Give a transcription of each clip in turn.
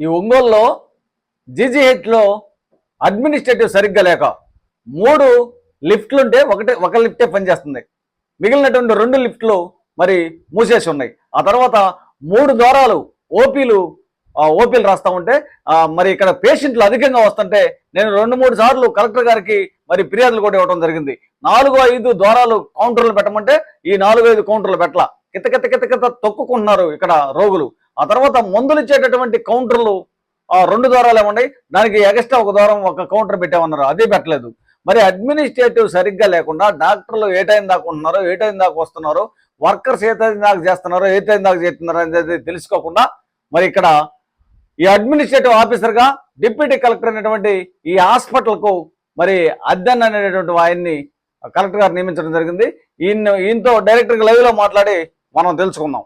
ఈ ఒంగోలులో జీజీహెచ్లో అడ్మినిస్ట్రేటివ్ సరిగ్గా లేక 3 లిఫ్ట్లుంటే ఒక లిఫ్టే పనిచేస్తుంది. మిగిలినటువంటి 2 లిఫ్ట్లు మరి మూసేసి ఉన్నాయి. ఆ తర్వాత 3 ద్వారాలు ఓపీలు రాస్తా ఉంటే మరి ఇక్కడ పేషెంట్లు అధికంగా వస్తుంటే నేను 2-3 సార్లు కలెక్టర్ గారికి మరి ఫిర్యాదులు కూడా ఇవ్వడం జరిగింది. 4-5 ద్వారాలు కౌంటర్లు పెట్టమంటే ఈ 4-5 కౌంటర్లు పెట్టలా. కిత తొక్కుకుంటున్నారు ఇక్కడ రోగులు. ఆ తర్వాత మందులు ఇచ్చేటటువంటి కౌంటర్లు 2 ద్వారాలు ఉన్నాయి, దానికి ఎక్స్ట్రా ఒక కౌంటర్ పెట్టామన్నారు, అదే పెట్టలేదు. మరి అడ్మినిస్ట్రేటివ్ సరిగ్గా లేకుండా డాక్టర్లు ఏ టైం దాకా ఉంటున్నారో, ఏ టైం దాకా వస్తున్నారో, వర్కర్స్ ఏ టైం దాకా చేస్తున్నారో, ఏ టైం దాకా చేస్తున్నారో అనేది తెలుసుకోకుండా మరి ఇక్కడ ఈ అడ్మినిస్ట్రేటివ్ ఆఫీసర్గా డిప్యూటీ కలెక్టర్ అనేటువంటి ఈ హాస్పిటల్కు మరి అద్దెన్ అనేటువంటి ఆయన్ని కలెక్టర్ గారు నియమించడం జరిగింది. ఈయనతో డైరెక్టర్గా లైవ్లో మాట్లాడి మనం తెలుసుకుందాం.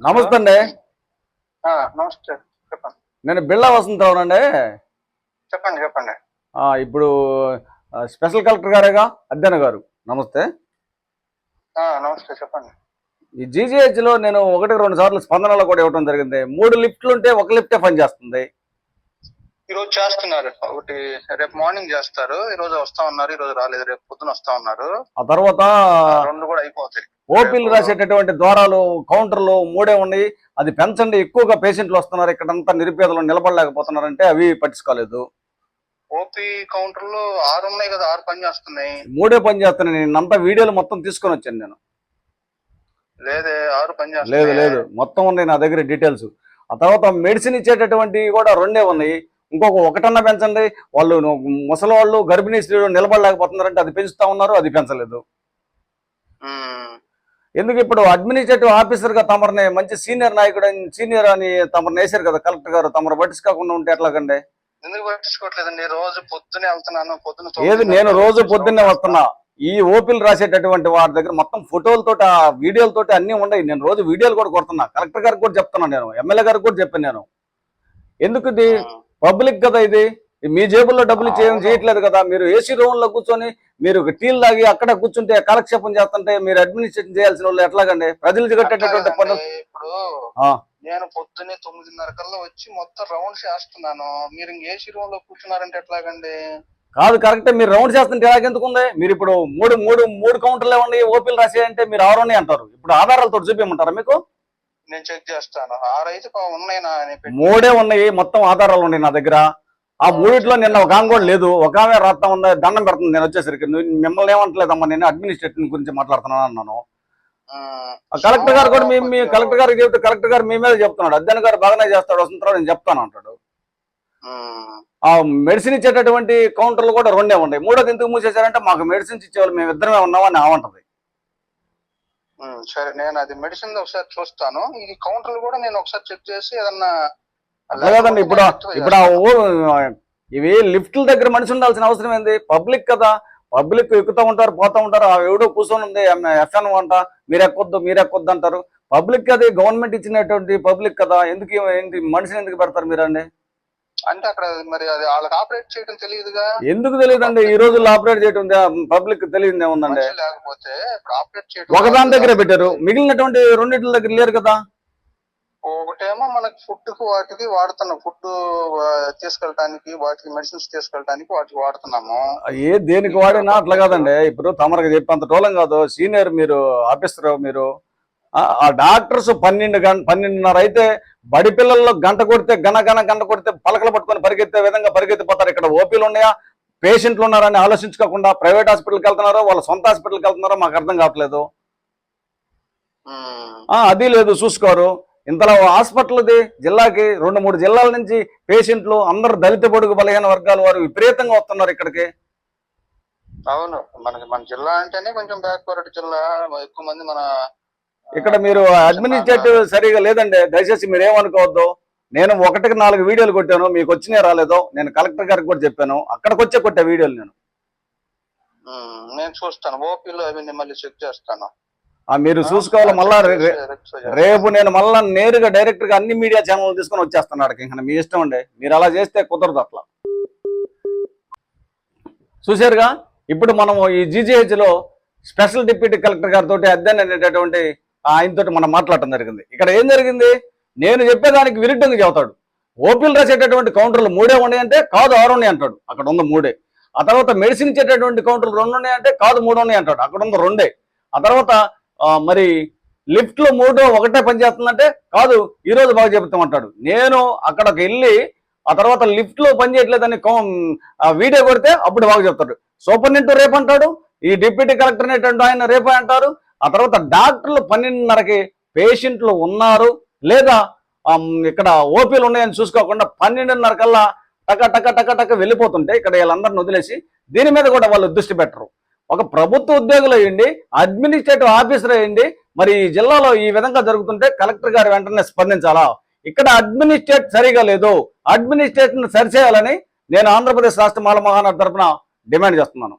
నమస్తే అండి. నమస్తే, చెప్పండి. నేను బిళ్ళ వసంతరావు అండి. చెప్పండి. ఇప్పుడు స్పెషల్ కలెక్టర్ గారేగా అద్దెన గారు. నమస్తే. నమస్తే, చెప్పండి. ఈ జీజీహెచ్లో నేను 1-2 సార్లు స్పందనలో కూడా ఇవ్వడం జరిగింది. 3 లిఫ్ట్లు ఉంటే ఒక లిఫ్టే పనిచేస్తుంది. ఈరోజు చేస్తున్నారు, ఒకటి రేపు మార్నింగ్ చేస్తారు. ఈ రోజు వస్తా ఉన్నారు, ఈ రోజు రాలేదు, రేపు పొద్దున వస్తా ఉన్నారు. ఆ తర్వాత 2 కూడా అయిపోతాయి. ఓపీలు రాసేటటువంటి ద్వారాలు కౌంటర్లు 3 ఉన్నాయి, అది పెంచండి, ఎక్కువగా పేషెంట్లు వస్తున్నారు, ఇక్కడంతా నిరుపేదలు నిలబడలేకపోతున్నారంటే అవి పట్టించుకోలేదు. ఓపీ కౌంటర్లు 6 ఉన్నాయి కదా, 6 పని చేస్తున్నాయి. 3 పని చేస్తున్నాయి. నేనంతా వీడియోలు మొత్తం తీసుకొని వచ్చాను నేను. లేదే, 6 పని చేస్తున్నాయి. లేదు, మొత్తం ఉన్నాయి నా దగ్గర డీటెయిల్స్. ఆ తర్వాత మెడిసిన్ ఇచ్చేటటువంటి కూడా 2 ఉన్నాయి. ఇంకొక 1 పెంచండి, వాళ్ళు ముసలి వాళ్ళు గర్భిణీ స్త్రీలు నిలబడలేకపోతున్నారంటే అది పెంచుతా ఉన్నారు, అది పెంచలేదు. ఎందుకు ఇప్పుడు అడ్మినిస్ట్రేటివ్ ఆఫీసర్గా తమరిని మంచి సీనియర్ అని తమరిని వేశారు కదా కలెక్టర్ గారు, తమరు పట్టించుకోకుండా ఉంటే ఎట్లాగండి? ఎందుకు పట్టించుకోవట్లేదండి? రోజు పొద్దునే వెళ్తున్నాను, ఏది నేను రోజు పొద్దున్నే వస్తున్నా. ఈ ఓపీలు రాసేటటువంటి వారి దగ్గర మొత్తం ఫోటోలతో వీడియోలతోటి అన్ని ఉన్నాయి. నేను రోజు వీడియోలు కూడా కొడుతున్నా, కలెక్టర్ గారికి కూడా చెప్తున్నాను, నేను ఎమ్మెల్యే గారికి కూడా చెప్పాను. నేను ఎందుకు ఇది పబ్లిక్ కదా, ఇది మీ జేబుల్లో డబ్బులు చేయట్లేదు కదా. మీరు ఏసీ రూమ్ లో కూర్చొని మీరు టీలు తాగి అక్కడ కూర్చుంటే కాలక్షేపం చేస్తుంటే మీరు అడ్మినిస్ట్రేషన్ చేయాల్సిన వాళ్ళు ఎట్లాగండి? ప్రజలు కట్టేటటువంటి పనులు. ఇప్పుడు నేను పొద్దున్నే 9:30 కల్లా వచ్చి మొత్తం రౌండ్స్ చేస్తున్నాను, మీరు ఏసీ రూమ్ లో కూర్చున్నారంటే ఎట్లాగండి? కాదు, కరెక్టే. మీరు రౌండ్ చేస్తుంటే ఎలాగెందుకు ఉంది? మీరు ఇప్పుడు మూడు కౌంటర్లు ఇవ్వండి, ఓపీలు రాసేయంటే మీరు 6 ఉన్నాయి అంటారు. ఇప్పుడు ఆధారాలతో చూపించమంటారా మీకు? నేను చెక్ చేస్తాను. 6 అయితే ఉన్నాయి, 3 ఉన్నాయి, మొత్తం ఆధారాలు ఉన్నాయి నా దగ్గర. ఆ 3లో నిన్న ఒక ఆమె కూడా లేదు. ఒక ఆమె రాస్తా ఉంది, దండం పెడుతుంది. నేను వచ్చేసరికి మిమ్మల్ని ఏమంటలేదమ్మా, నేను అడ్మినిస్ట్రేషన్ గురించి మాట్లాడుతున్నాను అన్నాను. కలెక్టర్ గారు కూడా మీ కలెక్టర్ గారికి చెప్తే కలెక్టర్ గారు మీ మీద చెప్తున్నాడు, అద్దెన గారు బాగానే చేస్తాడు, వస్తుంటాడు, నేను చెప్తాను అంటాడు. ఆ మెడిసిన్ ఇచ్చేటటువంటి కౌంటర్లు కూడా 2 ఉన్నాయి. 3ది ఎందుకు మూసేశారంటే మాకు మెడిసిన్స్ ఇచ్చేవాళ్ళు మేము ఇద్దరమే ఉన్నామని ఆమంటది. సరే, నేను అది మెడిసిన్ ఒకసారి చూస్తాను. ఈ కౌంటర్లు కూడా నేను ఒకసారి చెక్ చేసి ఏదన్నా కదండి. ఇప్పుడు ఇవి లిఫ్ట్ల దగ్గర మనిషి ఉండాల్సిన అవసరం ఏంది? పబ్లిక్ కదా, పబ్లిక్ ఎక్కుతూ ఉంటారు, పోతూ ఉంటారు. ఎవడో కూర్చొని ఉంది ఎఫ్ఎన్ అంట, మీరు ఎక్కొద్దు అంటారు. పబ్లిక్ అది గవర్నమెంట్ ఇచ్చినటువంటి పబ్లిక్ కదా, ఎందుకు ఏంటి మనిషిని ఎందుకు పెడతారు మీరండి? అంటే అక్కడ మరి అది వాళ్ళకి ఆపరేట్ చేయడం తెలియదుగా. ఎందుకు తెలియదండి? ఈ రోజుల్లో ఆపరేట్ చేయడం పబ్లిక్ తెలియదు ఏముందండి? లేకపోతే ఆపరేట్ చేయడం ఒకదాని దగ్గర పెట్టారు, మిగిలినటువంటి 2 దగ్గర లేరు కదా. ఒకటేమో మనకి ఫుడ్ కు వాటికి వాడుతున్నాం, ఫుడ్ తీసుకెళ్ళటానికి, వాటికి మెడిసిన్స్ తీసుకెళ్ళటానికి వాటికి వాడుతున్నాము. దేనికి వాడినా అట్లా కాదండి. ఇప్పుడు తమరికి చెప్పేంత టోలం కాదు, సీనియర్ మీరు ఆఫీసర్. మీరు ఆ డాక్టర్స్ 12:30 అయితే బడి పిల్లల్లో గంట కొడితే గంట కొడితే పలకలు పట్టుకొని పరిగెత్తే విధంగా పరిగెత్తిపోతారు. ఇక్కడ ఓపీలు ఉన్నాయా, పేషెంట్లు ఉన్నారని ఆలోచించుకోకుండా ప్రైవేట్ హాస్పిటల్కి వెళ్తున్నారో వాళ్ళ సొంత హాస్పిటల్కి వెళ్తున్నారో మాకు అర్థం కావట్లేదు. అది లేదు, చూసుకోరు. ఇంతలో హాస్పిటల్ది జిల్లాకి 2-3 జిల్లాల నుంచి పేషెంట్లు అందరూ దళిత బడుగు బలహీన వర్గాల వారు విపరీతంగా వస్తున్నారు ఇక్కడికి. అవును, మన జిల్లా అంటేనే కొంచెం బ్యాక్వర్డ్ జిల్లా, ఎక్కువ మంది మన ఇక్కడ మీరు అడ్మినిస్ట్రేటివ్ సరిగా లేదండి. దయచేసి మీరు ఏమనుకోవద్దు. నేను 1-4 వీడియోలు కొట్టాను, మీకు వచ్చినాయి రాలేదో నేను కలెక్టర్ గారికి కూడా చెప్పాను. అక్కడికి వచ్చే కొట్టే వీడియోలు నేను చూస్తాను. ఓపీలో అవి మళ్ళీ చెక్ చేస్తాను. మీరు చూసుకోవాలి. మళ్ళా రేపు నేను మళ్ళా నేరుగా డైరెక్టర్ గా అన్ని మీడియా ఛానల్ తీసుకొని వచ్చేస్తున్నాడు. ఇంకా మీ ఇష్టం అండి, మీరు అలా చేస్తే కుదరదు. అట్లా చూసారుగా. ఇప్పుడు మనము ఈ జీజీహెచ్ లో స్పెషల్ డిప్యూటీ కలెక్టర్ గారితో అధ్యయనం అనేటటువంటి ఆయనతోటి మనం మాట్లాడటం జరిగింది. ఇక్కడ ఏం జరిగింది, నేను చెప్పేదానికి విరుద్ధంగా చెబుతాడు. ఓపీలు రాసేటటువంటి కౌంటర్లు 3 ఉన్నాయంటే కాదు 6 ఉన్నాయి అంటాడు, అక్కడ ఉన్న 3. ఆ తర్వాత మెడిసిన్ ఇచ్చేటటువంటి కౌంటర్లు 2 ఉన్నాయంటే కాదు 3 ఉన్నాయి అంటాడు, అక్కడ ఉన్న 2. ఆ తర్వాత మరి లిఫ్ట్లో 3 ఒకటే పనిచేస్తుందంటే కాదు ఈ రోజు బాగా చెబుతామంటాడు. నేను అక్కడికి వెళ్ళి ఆ తర్వాత లిఫ్ట్లో పనిచేయట్లేదని వీడియో కొడితే అప్పుడు బాగా చెప్తాడు. సూపరింటెండెంట్ రేపు అంటాడు, ఈ డిప్యూటీ కలెక్టర్ అనేటువంటి ఆయన రేపే అంటారు. ఆ తర్వాత డాక్టర్లు 12:30కి పేషెంట్లు ఉన్నారు లేదా ఇక్కడ ఓపీలు ఉన్నాయని చూసుకోకుండా 12:30 కల్లా టక టక టక టక వెళ్ళిపోతుంటే ఇక్కడ వీళ్ళందరిని వదిలేసి దీని మీద కూడా వాళ్ళు దృష్టి పెట్టరు. ఒక ప్రభుత్వ ఉద్యోగులు అయ్యండి, అడ్మినిస్ట్రేటివ్ ఆఫీసర్ అయ్యండి, మరి ఈ జిల్లాలో ఈ విధంగా జరుగుతుంటే కలెక్టర్ గారు వెంటనే స్పందించాలా? ఇక్కడ అడ్మినిస్ట్రేట్ సరిగా లేదు, అడ్మినిస్ట్రేషన్ సరిచేయాలని నేను ఆంధ్రప్రదేశ్ రాష్ట్ర మాల మహానాడు తరఫున డిమాండ్ చేస్తున్నాను.